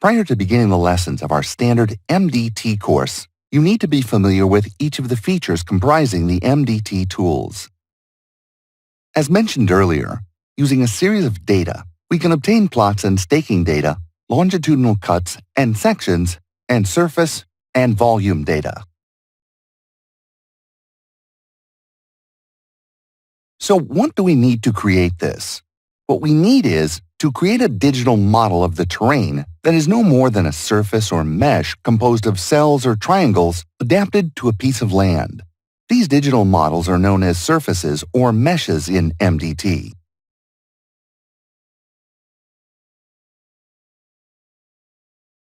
Prior to beginning the lessons of our standard MDT course, you need to be familiar with each of the features comprising the MDT tools. As mentioned earlier, using a series of data, we can obtain plots and staking data, longitudinal cuts and sections, and surface and volume data. So what do we need to create this? What we need is to create a digital model of the terrain that is no more than a surface or mesh composed of cells or triangles adapted to a piece of land. These digital models are known as surfaces or meshes in MDT.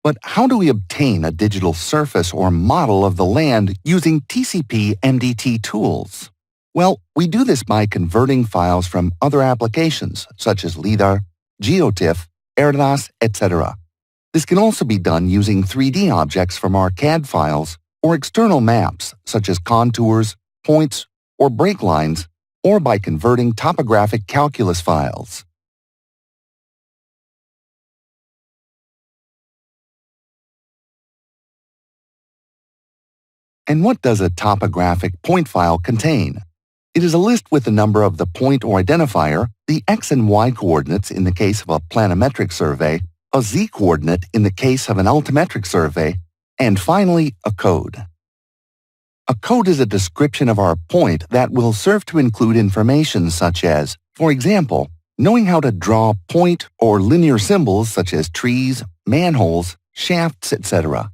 But how do we obtain a digital surface or model of the land using TcpMDT tools? Well, we do this by converting files from other applications such as LiDAR, GeoTIFF, ERDAS, etc. This can also be done using 3D objects from our CAD files or external maps such as contours, points, or break lines, or by converting topographic calculus files. And what does a topographic point file contain? It is a list with the number of the point or identifier, the X and Y coordinates in the case of a planimetric survey, a Z coordinate in the case of an altimetric survey, and finally, a code. A code is a description of our point that will serve to include information such as, for example, knowing how to draw point or linear symbols such as trees, manholes, shafts, etc.